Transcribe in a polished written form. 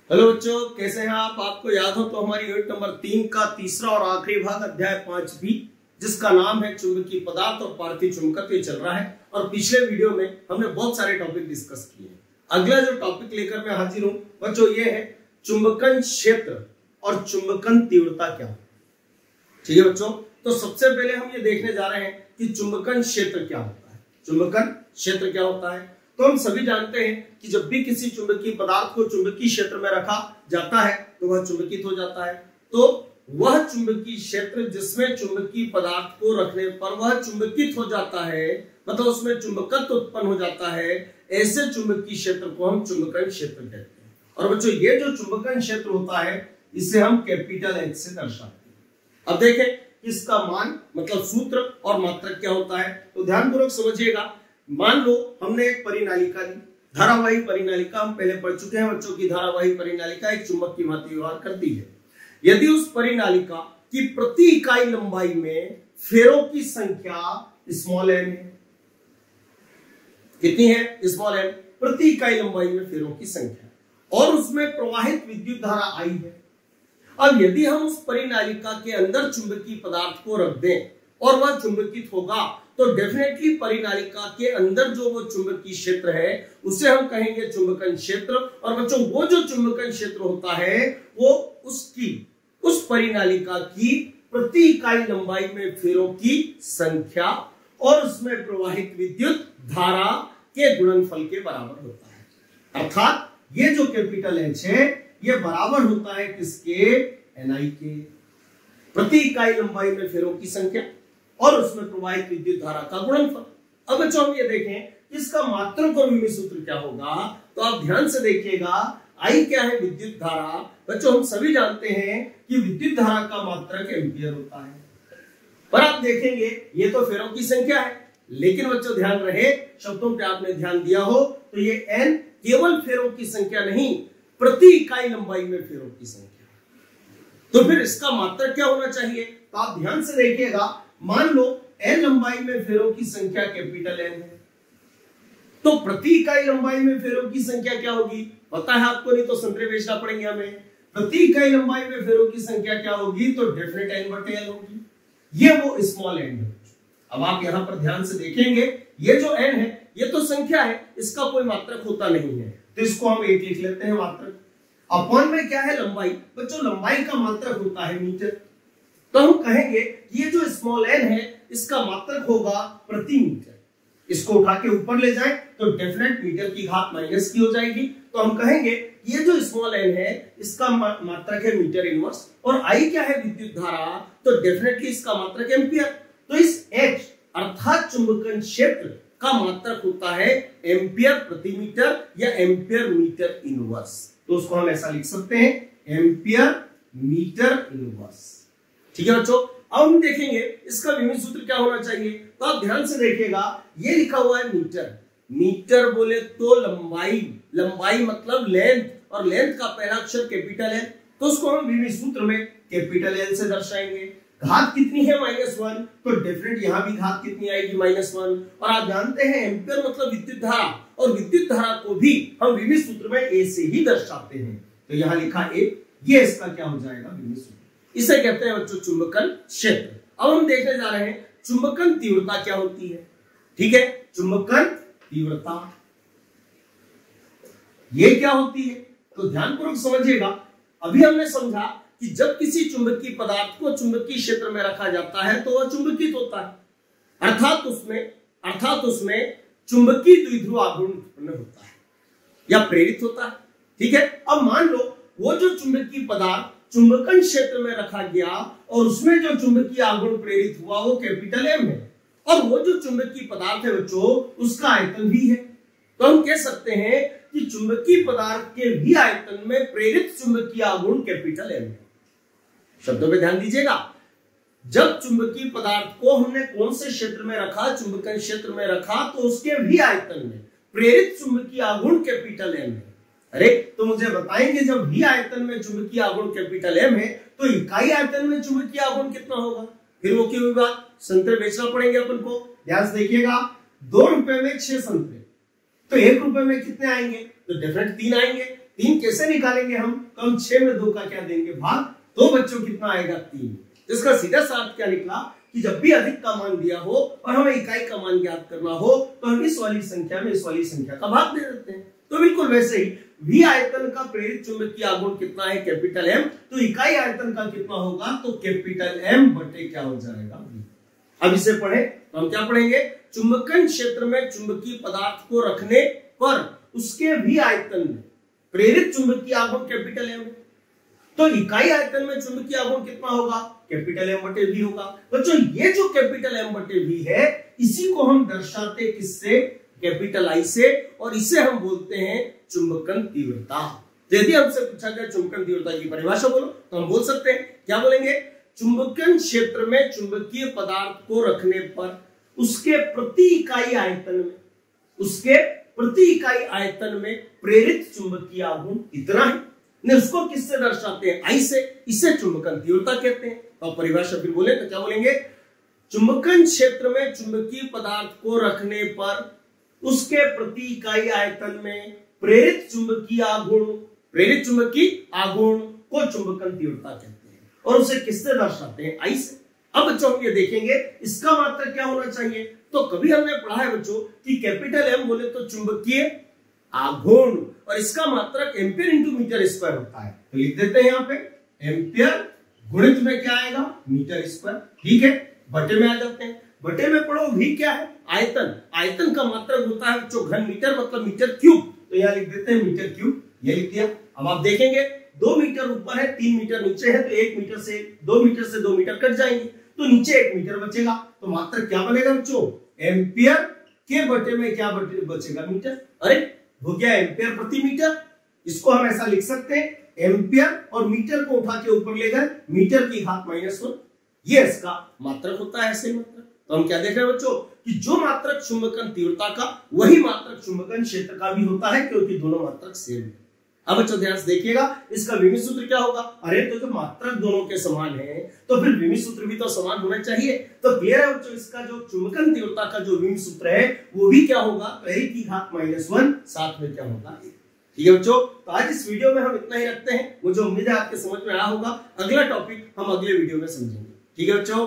Hello बच्चों, कैसे हैं आप? आपको याद हो तो हमारी यूनिट नंबर 3 का तीसरा और आखिरी भाग अध्याय 5 भी, जिसका नाम है चुंबकीय पदार्थ और पारथी चुंबकत्व, चल रहा है। और पिछले वीडियो में हमने बहुत सारे टॉपिक डिस्कस किए। अगला जो टॉपिक लेकर मैं हाजिर हूं बच्चों, ये है चुंबकन क्षेत्र और चुंबकन तीव्रता क्या है। ठीक है बच्चों, तो सबसे पहले हम ये देखने जा रहे हैं कि चुंबकन क्षेत्र क्या होता है। चुंबकन क्षेत्र क्या होता है? तो हम सभी जानते हैं कि जब भी किसी चुंबकीय पदार्थ को चुंबकीय क्षेत्र में रखा जाता है तो वह चुंबकित हो जाता है। तो वह चुंबकीय क्षेत्र जिसमें चुंबकीय पदार्थ को रखने पर वह चुंबकित हो जाता है, मतलब उसमें चुंबकत्व उत्पन्न हो जाता है, ऐसे चुंबकीय क्षेत्र को हम चुंबकन क्षेत्र कहते हैं। और बच्चों, ये जो चुंबकन क्षेत्र होता है इसे हम कैपिटल एच से दर्शाते हैं। अब देखें इसका मान, मतलब सूत्र और मात्रक क्या होता है, तो ध्यानपूर्वक समझिएगा। मान लो हमने एक परिनालिका ली, धारावाही परिनालिका हम पहले पढ़ चुके हैं बच्चों की धारावाही परिनालिका एक चुंबक की भांति व्यवहार करती है। यदि उस परिनालिका की प्रति इकाई लंबाई में फेरों की संख्या स्मॉल एन है, कितनी है? स्मॉल एन, प्रति इकाई लंबाई में फेरों की संख्या, और उसमें प्रवाहित विद्युत धारा आई है। अब यदि हम उस परिनालिका के अंदर चुंबकीय पदार्थ को रख दें और वह चुंबकित होगा तो डेफिनेटली परिनालिका के अंदर जो वो चुंबकीय क्षेत्र है उसे हम कहेंगे चुंबकन क्षेत्र। और बच्चों, वो जो चुंबकन क्षेत्र होता है वो उस परिनालिका की प्रति इकाई लंबाई में फेरों की संख्या और उसमें प्रवाहित विद्युत धारा के गुणनफल के बराबर होता है। अर्थात ये जो कैपिटल एच है ये बराबर होता है किसके? एनआई के। प्रति इकाई लंबाई में फेरों की संख्या और उसमें प्रवाहित विद्युत धारा का गुणनफल। अब बच्चों हम ये देखें इसका मात्रक और विमीय सूत्र क्या होगा, तो आप ध्यान से देखिएगा। आई क्या है? विद्युत धारा। बच्चों हम सभी जानते हैं कि विद्युत धारा का मात्रक एम्पियर होता है, पर आप देखेंगे ये तो फेरों की संख्या है, लेकिन बच्चों ध्यान रहे, शब्दों पे आपने ध्यान दिया हो तो ये एन केवल फेरों की संख्या नहीं, प्रति इकाई लंबाई में फेरों की संख्या। तो फिर इसका मात्रक क्या होना चाहिए? तो आप ध्यान से देखिएगा। मान लो एन लंबाई में फेरों की संख्या कैपिटल एन है, तो प्रति इकाई लंबाई में फेरों की संख्या क्या होगी पता है आपको? नहीं तो संतरे बेचना पड़ेंगे हमें। प्रति इकाई लंबाई में फेरों की संख्या क्या होगी? तो डेफिनेट एन बटे एल होगी। ये वो स्मॉल एन है। अब आप यहां पर ध्यान से देखेंगे, ये जो एन है ये तो संख्या है, इसका कोई मात्रक होता नहीं है, तो इसको हम 8 लिख लेते हैं मात्रक। अपॉन में क्या है? लंबाई। बच्चों लंबाई का मात्रक होता है मीटर, तो हम कहेंगे ये जो स्मॉल एन है इसका मात्रक होगा प्रति मीटर। इसको उठा के ऊपर ले जाएं तो डेफिनेट मीटर की घात माइनस की हो जाएगी, तो हम कहेंगे ये जो स्मॉल एन है इसका मात्रक है मीटर इनवर्स। और आई क्या है? विद्युत धारा, तो डेफिनेटली इसका मात्रक एम्पियर। तो इस एच अर्थात चुंबकन क्षेत्र का मात्रक होता है एम्पियर प्रति मीटर या एम्पियर मीटर इनवर्स। तो उसको हम ऐसा लिख सकते हैं, एम्पियर मीटर इनवर्स। ठीक है बच्चों, अब हम देखेंगे इसका विमीय सूत्र क्या होना चाहिए। तो आप ध्यान से देखिएगा, ये लिखा हुआ है मीटर। मीटर बोले तो लंबाई, लंबाई मतलब लेंथ, और लेंथ का पहला अक्षर कैपिटल है, तो उसको हम विमीय सूत्र में कैपिटल एल से दर्शाएंगे। घात कितनी है? -1, तो डेफिनेट यहां भी घात कितनी आएगी? -1। और आप जानते हैं एम्पियर मतलब विद्युत धारा, और विद्युत धारा को भी हम विमीय सूत्र में ए से ही दर्शाते हैं, तो यहां लिखा ए, ये इसका क्या हो जाएगा? विमीय सूत्र। इसे कहते हैं बच्चों चुंबकन क्षेत्र। अब हम देखने जा रहे हैं चुंबकन तीव्रता क्या होती है। ठीक है, चुंबकन तीव्रता ये क्या होती है, तो ध्यानपूर्वक समझिएगा। अभी हमने समझा कि जब किसी चुंबकीय पदार्थ को चुंबकीय क्षेत्र में रखा जाता है तो वह चुंबकित होता है, अर्थात उसमें चुंबकीय द्विध्रुव आघूर्ण उत्पन्न होता है या प्रेरित होता है। ठीक है, अब मान लो वो जो चुंबकीय पदार्थ चुंबकन क्षेत्र में रखा गया और उसमें जो चुंबकीय आघूर्ण प्रेरित हुआ वो कैपिटल एम है, और वो जो चुंबकीय पदार्थ है बच्चों उसका आयतन भी है। तो हम कह सकते हैं कि चुंबकीय पदार्थ के भी आयतन में प्रेरित चुंबकीय आघूर्ण कैपिटल एम है। शब्दों पे ध्यान दीजिएगा। जब चुंबकीय पदार्थ को हमने कौन से क्षेत्र में रखा? चुंबकन क्षेत्र में रखा, तो उसके भी आयतन में प्रेरित चुंबकीय आघूर्ण कैपिटल एम है। अरे तो मुझे बताएंगे, जब भी आयतन में चुंबकीय आघूर्ण कैपिटल एम है तो इकाई आयतन में चुंबकीय आघूर्ण कितना होगा? फिर वो क्यों होगा? संतरे बेचना पड़ेंगे अपन को। ध्यान से देखिएगा, 2 रुपए में 6 संतरे, तो 1 रुपए में कितने आएंगे? तो डेफिनेट 3 आएंगे। 3 कैसे निकालेंगे हम? तो हम 6 में 2 का क्या देंगे भाग, तो बच्चों कितना आएगा 3। इसका सीधा सा अर्थ क्या निकला कि जब भी अधिक का मान दिया हो और हमें इकाई का मान ज्ञात करना हो तो हम इस वाली संख्या में इस वाली संख्या का भाग दे देते हैं। तो बिल्कुल वैसे ही V आयतन का प्रेरित चुंबकीय आघूर्ण कितना है? Capital M। तो इकाई आयतन का कितना होगा? तो कैपिटल M बटे क्या हो जाएगा V। अब इसे पढ़े तो हम क्या पढ़ेंगे? चुंबकन क्षेत्र में चुंबकीय पदार्थ को रखने पर उसके V आयतन में प्रेरित चुंबकीय आघूर्ण कैपिटल M। तो इकाई आयतन में चुंबकीय आघूर्ण कितना होगा? कैपिटल M बटे V होगा। बच्चों ये जो कैपिटल M बटे V है इसी को हम दर्शाते किससे? कैपिटल I से, और इसे हम बोलते हैं चुंबकन तीव्रता। यदि हमसे पूछा जाए चुंबकन तीव्रता की परिभाषा बोलो तो हम बोल सकते हैं, क्या बोलेंगे? चुंबकन क्षेत्र में चुंबकीय पदार्थ को रखने पर उसके प्रति इकाई आयतन में प्रेरित चुंबकीय आघूर्ण इतना है। उसको किससे दर्शाते हैं? I से। इसे चुंबकन तीव्रता कहते हैं। तो परिभाषा फिर बोले तो क्या बोलेंगे? चुंबकन क्षेत्र में चुंबकीय पदार्थ को रखने पर उसके प्रति इकाई आयतन में प्रेरित चुंबकीय आघूर्ण को चुंबकन तीव्रता कहते हैं, और उसे किससे दर्शाते हैं? I से। अब बच्चों हम ये देखेंगे इसका मात्रक क्या होना चाहिए। तो कभी हमने पढ़ा है बच्चों कि कैपिटल M बोले तो चुंबकीय आघूर्ण, और इसका मात्रक एम्पियर इंटू मीटर स्क्वायर होता है। तो लिख देते हैं यहाँ पे एम्पियर गुणित में क्या आएगा? Metre square. ठीक है, बटे में आ जाते हैं। बटे में पढ़ो V क्या है? आयतन। आयतन का मात्रक होता है बच्चों घन मीटर, मतलब मीटर क्यूब। तो यहाँ लिख देते हैं मीटर क्यूब, ये लिख दिया। अब आप देखेंगे 2 मीटर ऊपर है 3 मीटर नीचे है, तो 1 मीटर से 2 मीटर कट जाएंगे, तो नीचे 1 मीटर बचेगा। तो मात्रक क्या बनेगा बच्चों? एम्पियर के बटे में क्या बचेगा? मीटर। अरे हो गया एम्पियर प्रति मीटर। इसको हम ऐसा लिख सकते हैं, एम्पियर और मीटर को उठा के ऊपर ले गए, मीटर की घात -1, ये इसका मात्रक होता है। ऐसे मात्रक तो हम क्या देख रहे हैं बच्चों कि जो मात्रक चुंबकन तीव्रता का वही मात्रक चुंबकन क्षेत्र का भी होता है, क्योंकि दोनों मात्रक सेम है। अब बच्चों ध्यान से देखिएगा इसका विमित सूत्र क्या होगा? अरे तो मात्रक दोनों के समान है तो फिर विमित सूत्र भी तो समान होना चाहिए। तो क्लियर है बच्चों, इसका जो चुंबकन तीव्रता का जो विमित सूत्र है वो भी क्या होगा? तो a की घात -1, साथ में क्या होगा? ठीक है बच्चों, तो आज इस वीडियो में हम इतना ही रखते हैं। मुझे उम्मीद है आपके समझ में आया होगा। अगला टॉपिक हम अगले वीडियो में समझेंगे। ठीक है बच्चों।